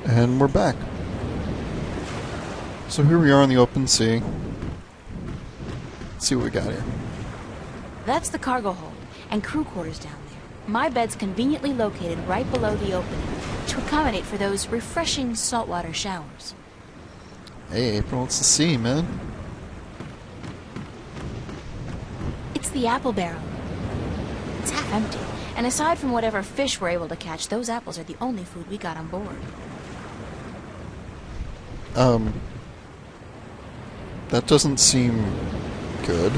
And we're back. So here we are in the open sea. Let's see what we got here. That's the cargo hold and crew quarters down there. My bed's conveniently located right below the opening to accommodate for those refreshing saltwater showers. Hey, April, it's the sea, man. It's the apple barrel. It's half empty, and aside from whatever fish we're able to catch, those apples are the only food we got on board. That doesn't seem good.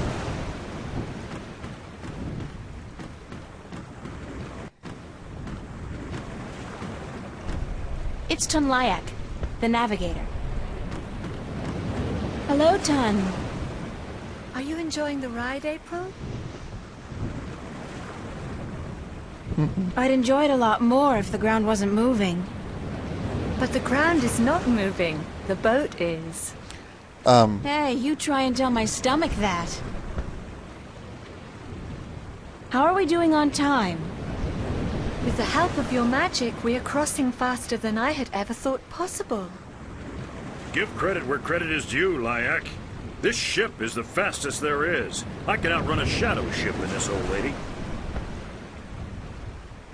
It's Tun Lyak, the navigator. Hello, Tun. Are you enjoying the ride, April? I'd enjoy it a lot more if the ground wasn't moving. But the ground is not moving. The boat is. Hey, you try and tell my stomach that. How are we doing on time? With the help of your magic, we are crossing faster than I had ever thought possible. Give credit where credit is due, Lyak. This ship is the fastest there is. I can outrun a shadow ship in this old lady.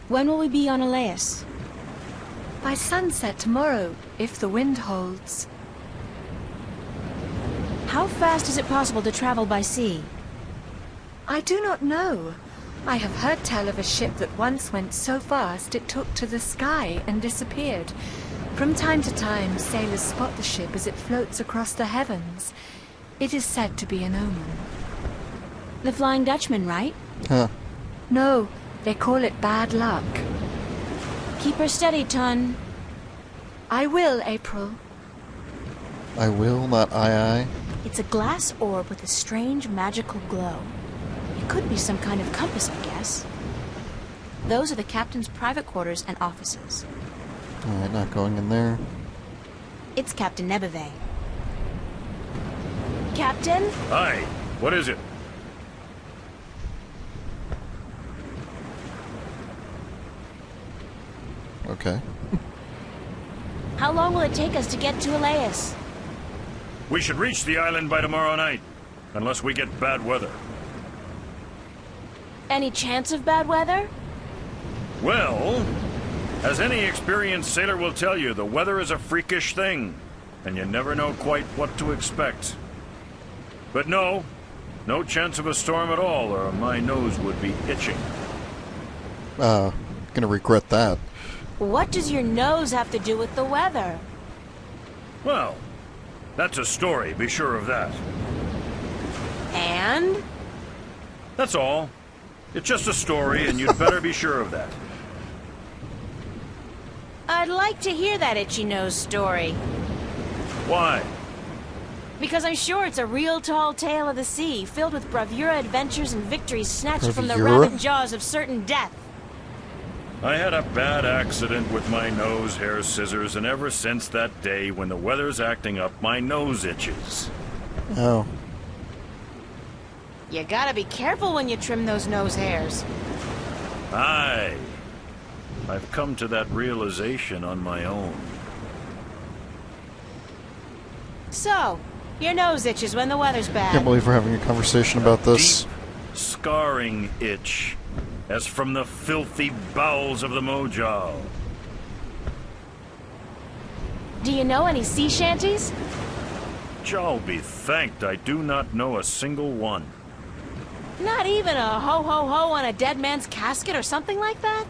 When will we be on Eleus? By sunset tomorrow, if the wind holds. How fast is it possible to travel by sea? I do not know. I have heard tell of a ship that once went so fast it took to the sky and disappeared. From time to time, sailors spot the ship as it floats across the heavens. It is said to be an omen. The Flying Dutchman, right? Huh. No, they call it bad luck. Keep her steady, Tun. I will, April. I will, not I. It's a glass orb with a strange magical glow. It could be some kind of compass, I guess. Those are the captain's private quarters and offices. Alright, not going in there. It's Captain Nebeve. Captain? Hi, what is it? Okay. How long will it take us to get to Eleus? We should reach the island by tomorrow night, unless we get bad weather. Any chance of bad weather? Well, as any experienced sailor will tell you, the weather is a freakish thing, and you never know quite what to expect. But no chance of a storm at all, or my nose would be itching. Gonna regret that. What does your nose have to do with the weather? Well, that's a story, be sure of that. And? That's all. It's just a story, and you'd better be sure of that. I'd like to hear that itchy nose story. Why? Because I'm sure it's a real tall tale of the sea, filled with bravura adventures and victories snatched from the Bravura? rabid jaws of certain death. I had a bad accident with my nose hair scissors, and ever since that day, when the weather's acting up, my nose itches. Oh. You gotta be careful when you trim those nose hairs. Aye. I've come to that realization on my own. So, your nose itches when the weather's bad. Can't believe we're having a conversation about this. Deep, scarring itch, as from the filthy bowels of the Mojal. Do you know any sea shanties? Jal be thanked I do not know a single one. Not even a ho-ho-ho on a dead man's casket or something like that?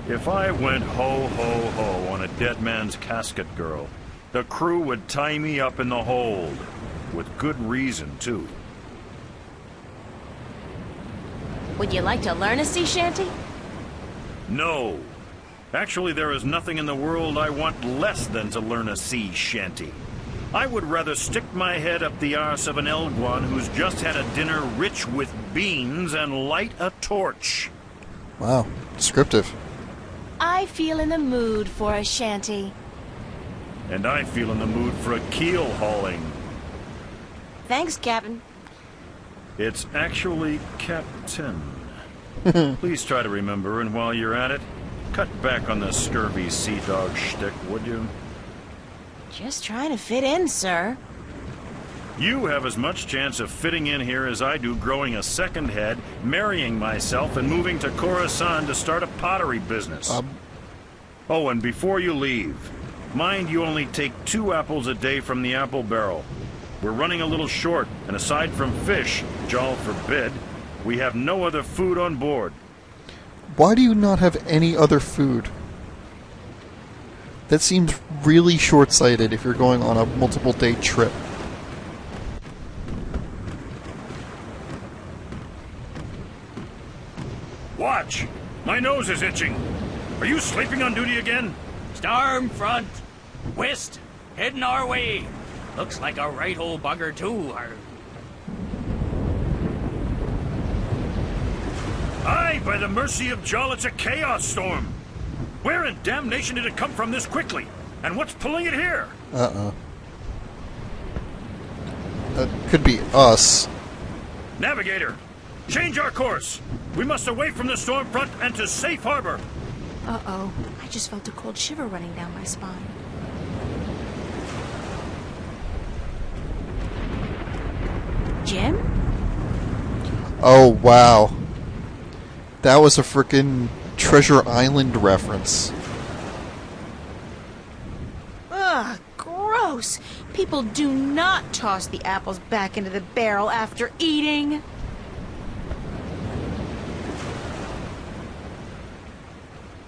If I went ho-ho-ho on a dead man's casket, girl, the crew would tie me up in the hold. With good reason, too. Would you like to learn a sea shanty? No. Actually, there is nothing in the world I want less than to learn a sea shanty. I would rather stick my head up the arse of an Elguan who's just had a dinner rich with beans and light a torch. Wow. Descriptive. I feel in the mood for a shanty. And I feel in the mood for a keel hauling. Thanks, Captain. It's actually Captain. Please try to remember, and while you're at it, cut back on the scurvy sea dog shtick, would you? Just trying to fit in, sir. You have as much chance of fitting in here as I do growing a second head, marrying myself, and moving to Coruscant to start a pottery business. Oh, and before you leave, mind you only take 2 apples a day from the apple barrel. We're running a little short, and aside from fish, which all forbid, we have no other food on board. Why do you not have any other food? That seems really short-sighted if you're going on a multiple-day trip. Watch! My nose is itching. Are you sleeping on duty again? Storm front. West. Heading our way. Looks like a right old bugger, too. Aye, by the mercy of Jol, it's a chaos storm. Where in damnation did it come from this quickly? And what's pulling it here? That could be us. Navigator, change our course. We must away from the storm front and to safe harbor. Uh-oh. I just felt a cold shiver running down my spine. Jim? Oh, wow. That was a frickin' Treasure Island reference. Ugh, gross! People do not toss the apples back into the barrel after eating.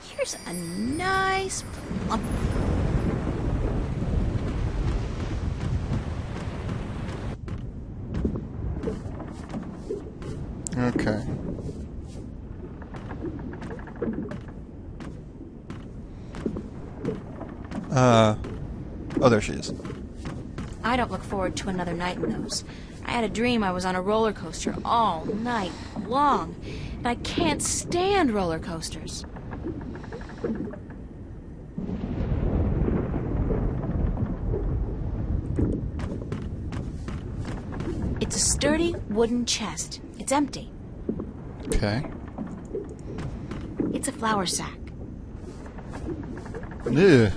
Here's a nice plump. Okay. Oh, there she is. I don't look forward to another night in those. I had a dream I was on a roller coaster all night long, and I can't stand roller coasters. It's a sturdy wooden chest. It's empty. Okay. It's a flour sack. Ew.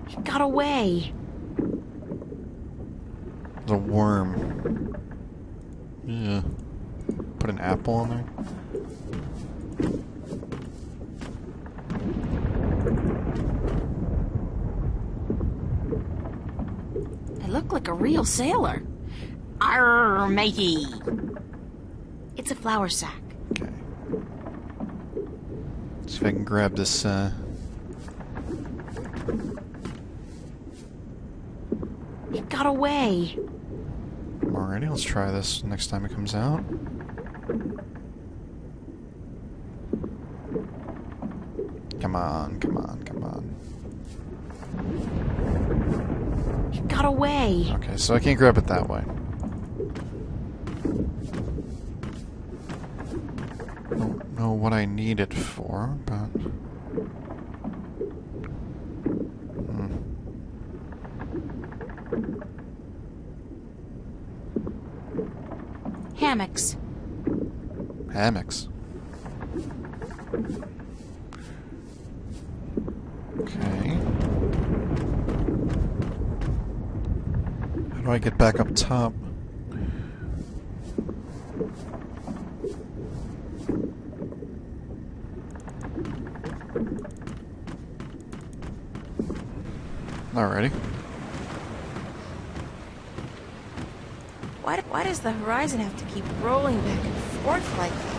It got away. The worm. Yeah. Put an apple on there. I look like a real sailor. Arr, matey. It's a flour sack. Okay. See if I can grab this, It got away. Alrighty, let's try this next time it comes out. Come on, come on, come on. It got away. Okay, so I can't grab it that way. I don't know what I need it for, but... Hammocks. Hammocks. Okay. How do I get back up top? Alrighty. Why does the horizon have to keep rolling back and forth like that?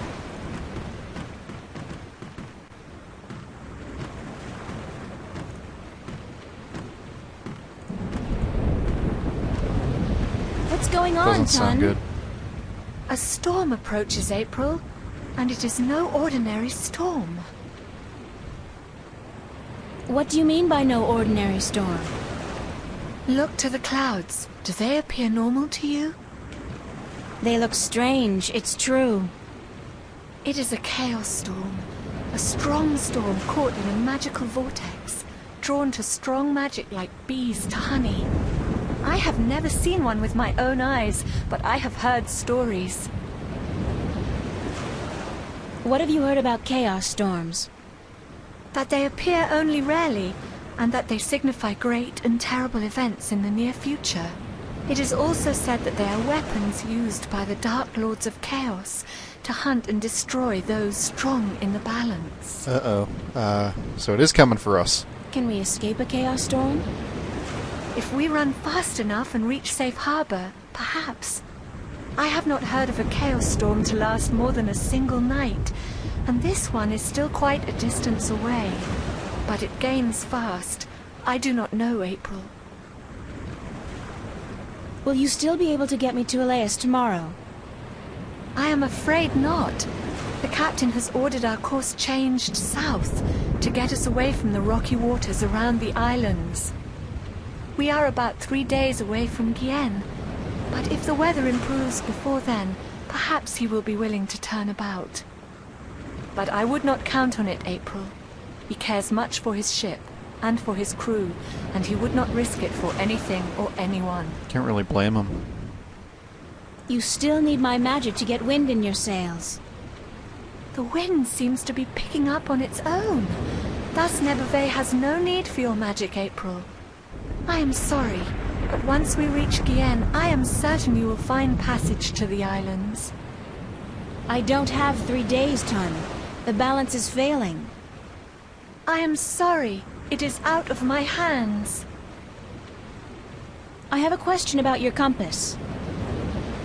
What's going on, Doesn't sound Ton? good. A storm approaches, April, and it is no ordinary storm. What do you mean by no ordinary storm? Look to the clouds. Do they appear normal to you? They look strange, it's true. It is a chaos storm. A strong storm caught in a magical vortex, drawn to strong magic like bees to honey. I have never seen one with my own eyes, but I have heard stories. What have you heard about chaos storms? That they appear only rarely, and that they signify great and terrible events in the near future. It is also said that they are weapons used by the Dark Lords of Chaos to hunt and destroy those strong in the balance. So it is coming for us. Can we escape a chaos storm? If we run fast enough and reach safe harbor, perhaps. I have not heard of a chaos storm to last more than a single night, and this one is still quite a distance away. But it gains fast. I do not know, April. Will you still be able to get me to Elias tomorrow? I am afraid not. The captain has ordered our course changed south to get us away from the rocky waters around the islands. We are about 3 days away from Gien, but if the weather improves before then, perhaps he will be willing to turn about. But I would not count on it, April. He cares much for his ship and for his crew, and he would not risk it for anything or anyone. Can't really blame him. You still need my magic to get wind in your sails. The wind seems to be picking up on its own. Thus Nebuve has no need for your magic, April. I am sorry, but once we reach Gien, I am certain you will find passage to the islands. I don't have 3 days, Tani. The balance is failing. I am sorry. It is out of my hands. I have a question about your compass.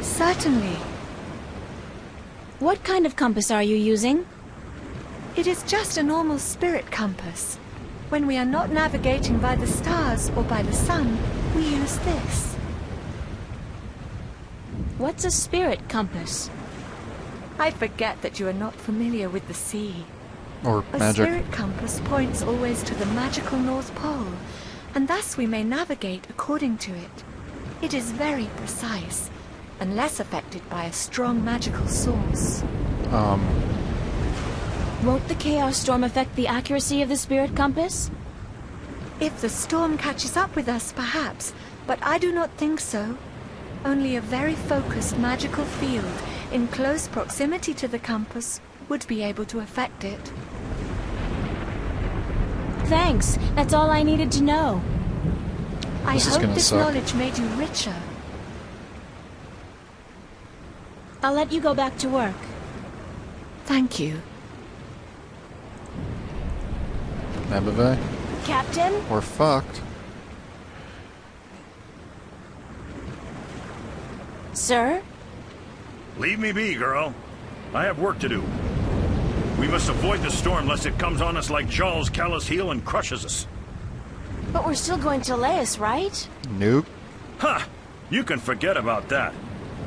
Certainly. What kind of compass are you using? It is just a normal spirit compass. When we are not navigating by the stars or by the sun, we use this. What's a spirit compass? I forget that you are not familiar with the sea. Or A magic. spirit compass points always to the magical North Pole, and thus we may navigate according to it. It is very precise, and less affected by a strong magical source. Won't the chaos storm affect the accuracy of the spirit compass? If the storm catches up with us, perhaps, but I do not think so. Only a very focused magical field in close proximity to the compass would be able to affect it. Thanks. That's all I needed to know. I This is hope gonna this suck. knowledge made you richer. I'll let you go back to work. Thank you. Nebuve. Captain? We're fucked. Sir? Leave me be, girl. I have work to do. We must avoid the storm lest it comes on us like Jaw's callous heel and crushes us. But we're still going to Elias, right? Nope. Ha! You can forget about that.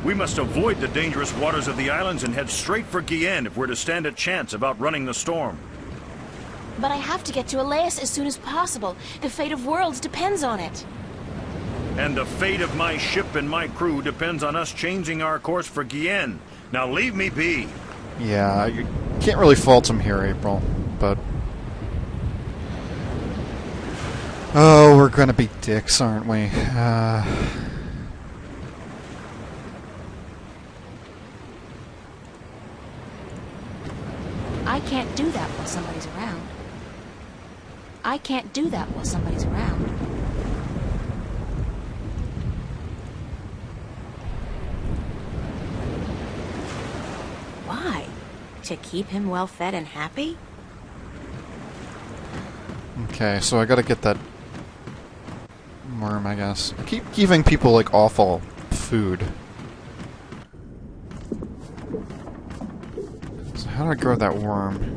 We must avoid the dangerous waters of the islands and head straight for Gien if we're to stand a chance about running the storm. But I have to get to Elias as soon as possible. The fate of worlds depends on it. And the fate of my ship and my crew depends on us changing our course for Gien. Now leave me be. Yeah, you can't really fault him here, April, but... Oh, we're gonna be dicks, aren't we? I can't do that while somebody's around. I can't do that while somebody's around. Why? To keep him well fed and happy? Okay, so I gotta get that worm, I guess. I keep giving people, like, awful food. So how do I grow that worm?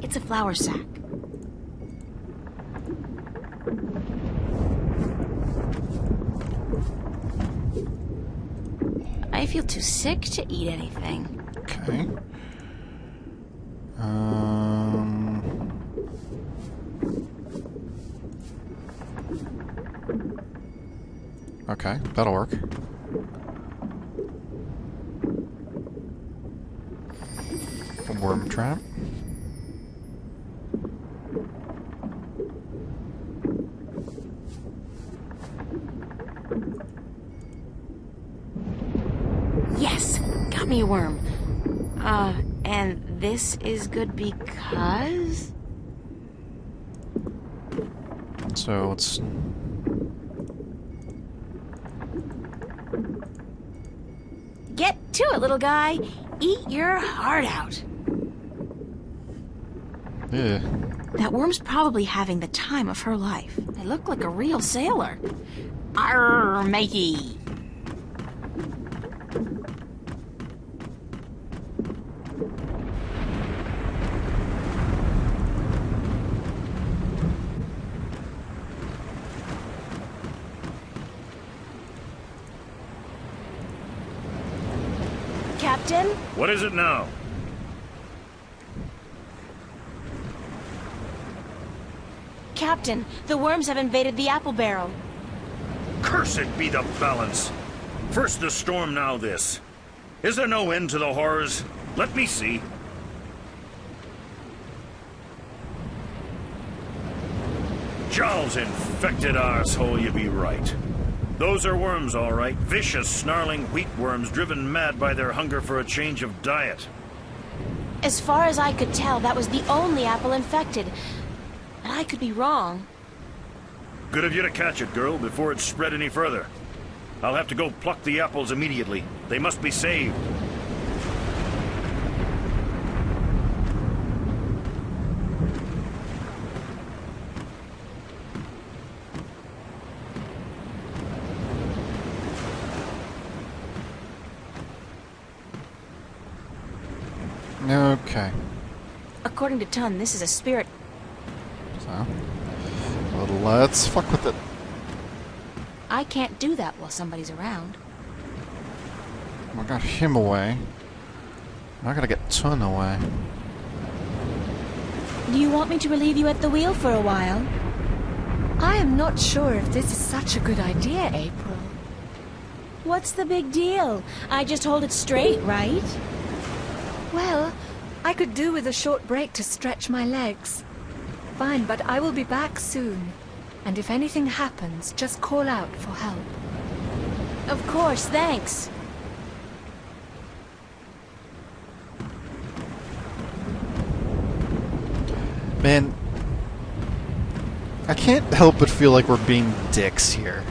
It's a flour sack. I feel too sick to eat anything. Okay. Okay, that'll work. A worm trap. Yes, got me a worm. And this is good because... So let's... Get to it, little guy. Eat your heart out. Yeah. That worm's probably having the time of her life. They look like a real sailor. Arr, matey. Captain? What is it now? Captain, the worms have invaded the apple barrel. Cursed be the balance. First the storm, now this. Is there no end to the horrors? Let me see. Charles, infected arsehole, you be right. Those are worms, all right. Vicious, snarling wheat worms driven mad by their hunger for a change of diet. As far as I could tell, that was the only apple infected. But I could be wrong. Good of you to catch it, girl, before it spread any further. I'll have to go pluck the apples immediately. They must be saved. Okay. According to Tun, this is a spirit. So, well, let's fuck with it. I can't do that while somebody's around. I got him away. I gotta get Tun away. Do you want me to relieve you at the wheel for a while? I am not sure if this is such a good idea, April. What's the big deal? I just hold it straight, right? Well, I could do with a short break to stretch my legs. Fine, but I will be back soon. And if anything happens, just call out for help. Of course, thanks. Man, I can't help but feel like we're being dicks here.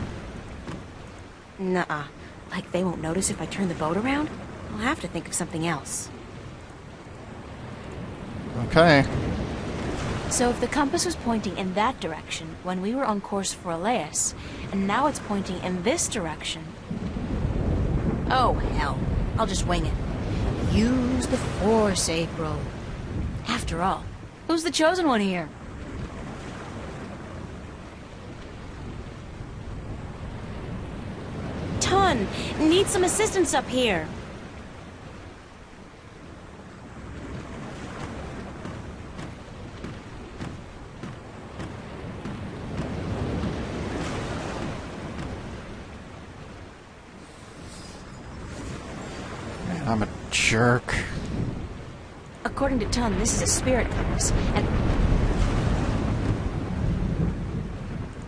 Nuh-uh. Like they won't notice if I turn the boat around? I'll have to think of something else. Okay. So if the compass was pointing in that direction when we were on course for Elias, and now it's pointing in this direction... Oh, hell. I'll just wing it. Use the Force, April. After all, who's the chosen one here? Tun! Need some assistance up here. Man, I'm a jerk. According to Tun, this is a spirit compass, and...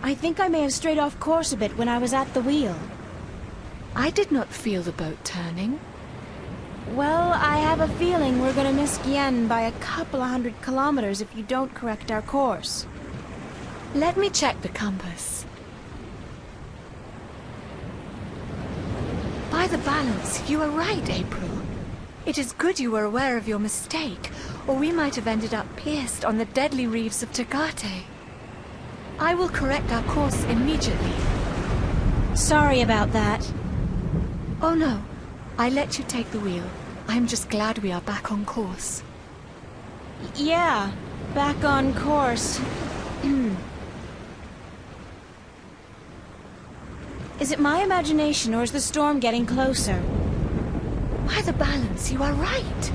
I think I may have strayed off course a bit when I was at the wheel. I did not feel the boat turning. Well, I have a feeling we're gonna miss Gien by a couple of 100 kilometers if you don't correct our course. Let me check the compass. By the balance, you are right, April. It is good you were aware of your mistake, or we might have ended up pierced on the deadly reefs of Tagate. I will correct our course immediately. Sorry about that. Oh no, I let you take the wheel. I'm just glad we are back on course. Yeah, back on course. Is it my imagination, or is the storm getting closer? By the balance, you are right.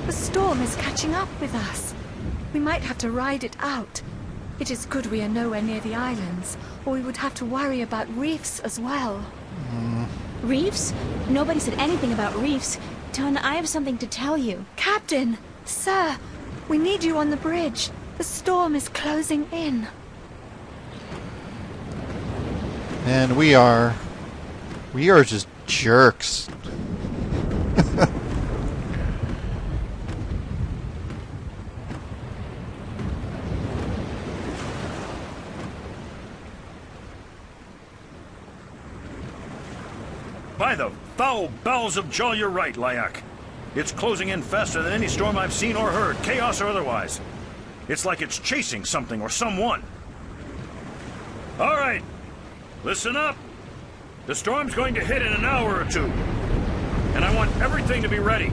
The storm is catching up with us. We might have to ride it out. It is good we are nowhere near the islands, or we would have to worry about reefs as well. Reefs? Nobody said anything about reefs. Tun, I have something to tell you. Captain! Sir! We need you on the bridge. The storm is closing in. And we are just jerks. By the foul bowels of Jol, you're right, Lyak. It's closing in faster than any storm I've seen or heard, chaos or otherwise. It's like it's chasing something or someone. All right, listen up. The storm's going to hit in an hour or two. And I want everything to be ready.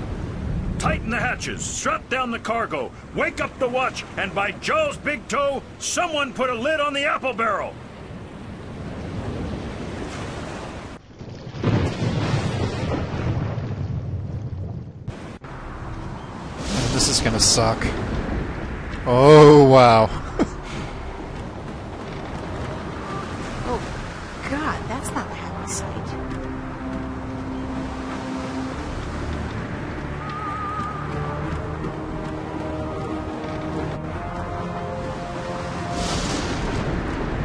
Tighten the hatches, strap down the cargo, wake up the watch, and by Jol's big toe, someone put a lid on the apple barrel. This is gonna suck. Oh, wow. Oh, God, that's not a happy sight.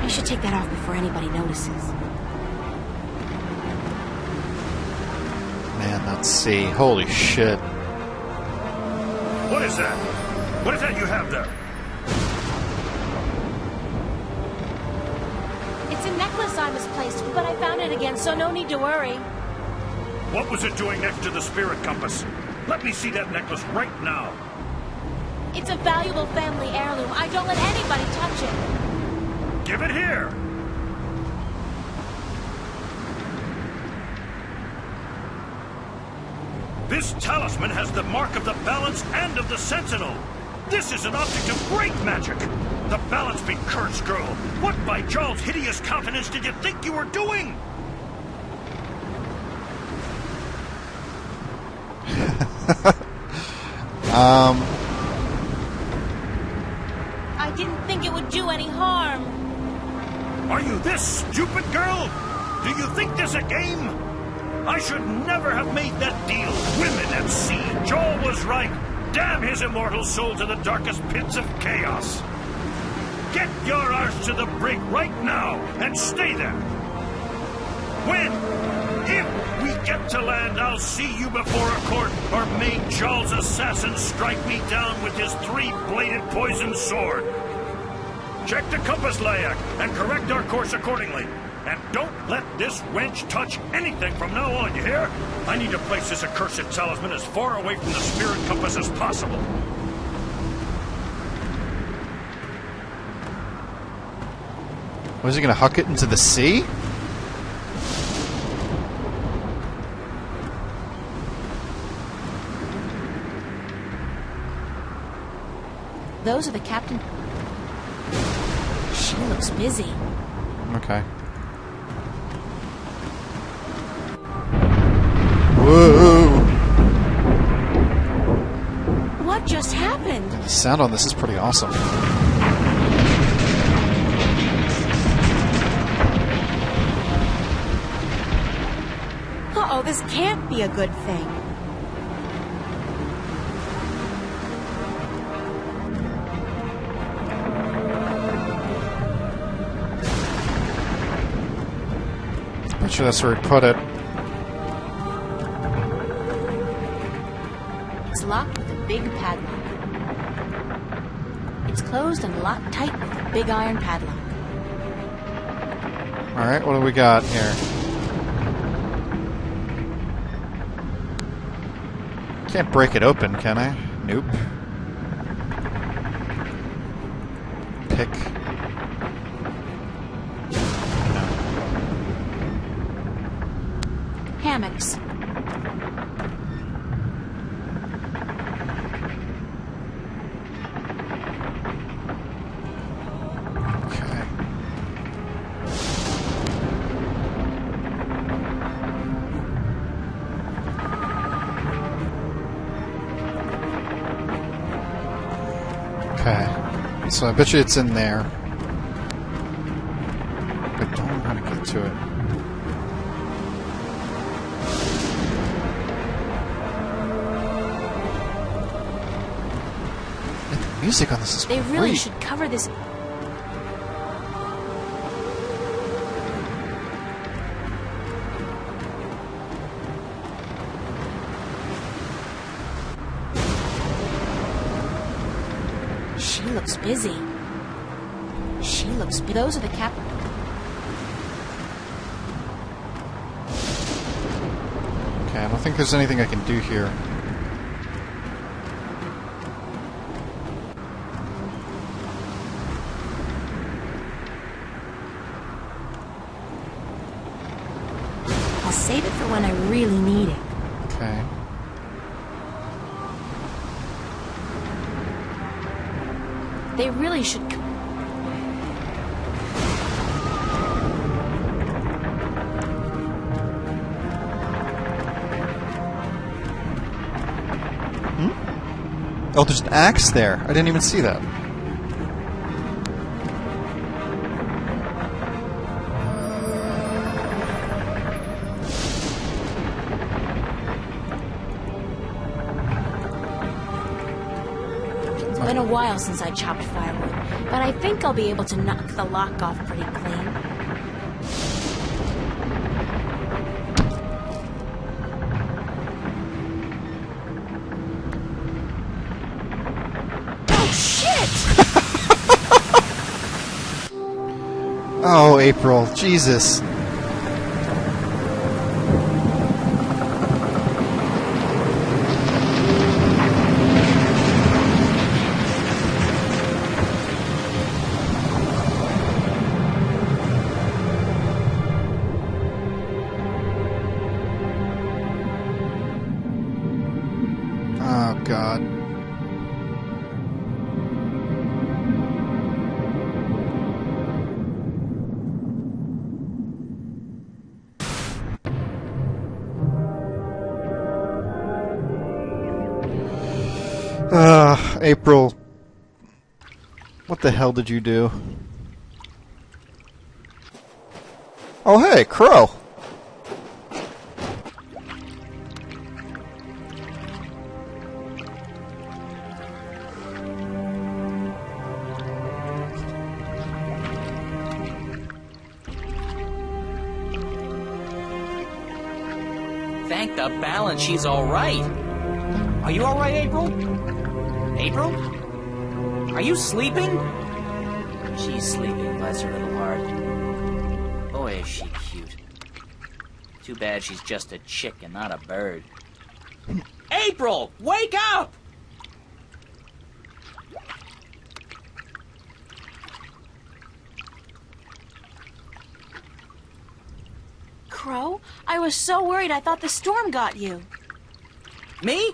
I should take that off before anybody notices. Man, let's see. Holy shit. What is that? What is that you have there? It's a necklace I misplaced, but I found it again, so no need to worry. What was it doing next to the spirit compass? Let me see that necklace right now. It's a valuable family heirloom. I don't let anybody touch it. Give it here. This talisman has the mark of the balance and of the sentinel. This is an object of great magic. The balance be cursed, girl. What by Jol's hideous countenance did you think you were doing? I didn't think it would do any harm. Are you this stupid, girl? Do you think this a game? I should never have made that deal. Women at sea. Jol was right. Damn his immortal soul to the darkest pits of chaos. Get your arse to the brig right now and stay there. When? If we get to land, I'll see you before a court, or may Jol's assassin strike me down with his three-bladed poisoned sword. Check the compass, Lyak, and correct our course accordingly. And don't let this wench touch anything from now on, you hear? I need to place this accursed talisman as far away from the spirit compass as possible. Was he gonna huck it into the sea? Those are the captain. She looks busy. Okay. Whoa! What just happened? The sound on this is pretty awesome. Uh-oh, this can't be a good thing. Not sure that's where he put it. It's locked with a big padlock. It's closed and locked tight with a big iron padlock. Alright, what do we got here? Can't break it open, can I? Nope. Pick. Hammocks. Okay. Okay. So I bet you it's in there. I don't know how to get to it. The music on this is They great. really should cover this. He looks busy. She looks busy. Those are the cap... Okay, I don't think there's anything I can do here. I'll save it for when I really need it. Okay. They really should... Oh, there's an axe there. I didn't even see that. It's been a while since I chopped firewood, but I think I'll be able to knock the lock off pretty clean. Oh, April. Jesus. Oh, God. April. What the hell did you do? Oh, hey, Crow. Thank the balance she's all right. Are you all right, April? April? Are you sleeping? She's sleeping, bless her little heart. Boy, is she cute. Too bad she's just a chick and not a bird. April, wake up! Crow, I was so worried I thought the storm got you. Me?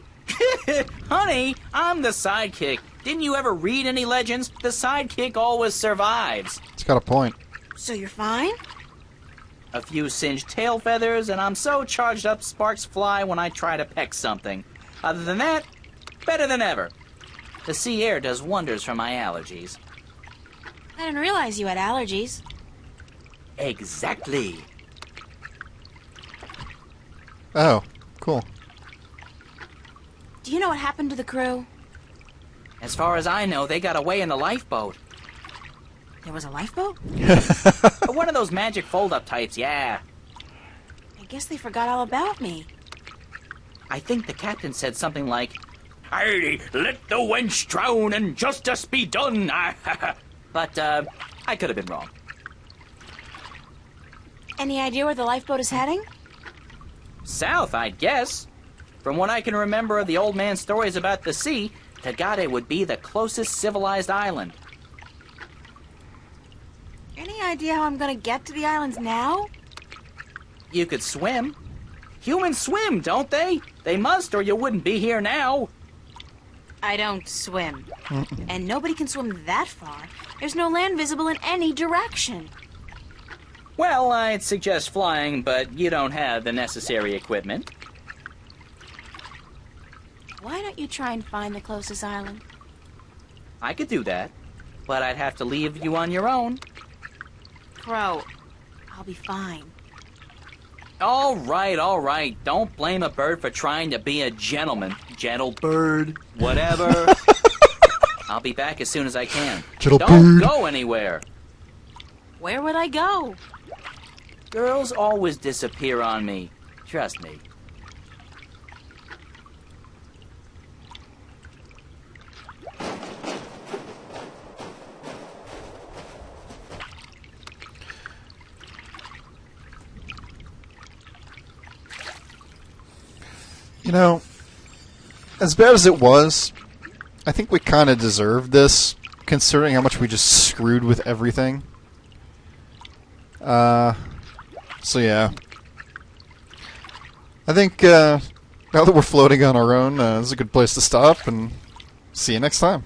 Honey, I'm the sidekick. Didn't you ever read any legends? The sidekick always survives. It's got a point. So you're fine? A few singed tail feathers, and I'm so charged up sparks fly when I try to peck something. Other than that, better than ever. The sea air does wonders for my allergies. I didn't realize you had allergies. Exactly. Oh, cool. Do you know what happened to the crew? As far as I know, they got away in the lifeboat. There was a lifeboat? One of those magic fold-up types, yeah. I guess they forgot all about me. I think the captain said something like, "Hey, let the wench drown and justice be done." But, I could have been wrong. Any idea where the lifeboat is heading? South, I'd guess. From what I can remember of the old man's stories about the sea, Tagade would be the closest civilized island. Any idea how I'm gonna get to the islands now? You could swim. Humans swim, don't they? They must, or you wouldn't be here now. I don't swim. And nobody can swim that far. There's no land visible in any direction. Well, I'd suggest flying, but you don't have the necessary equipment. Why don't you try and find the closest island? I could do that, but I'd have to leave you on your own. Crow, I'll be fine. All right. Don't blame a bird for trying to be a gentleman. Gentle bird, whatever. I'll be back as soon as I can. Gentle Don't bird. go anywhere. Where would I go? Girls always disappear on me. Trust me. You know, as bad as it was, I think we kind of deserved this, considering how much we just screwed with everything. So yeah. I think, now that we're floating on our own, this is a good place to stop, and see you next time.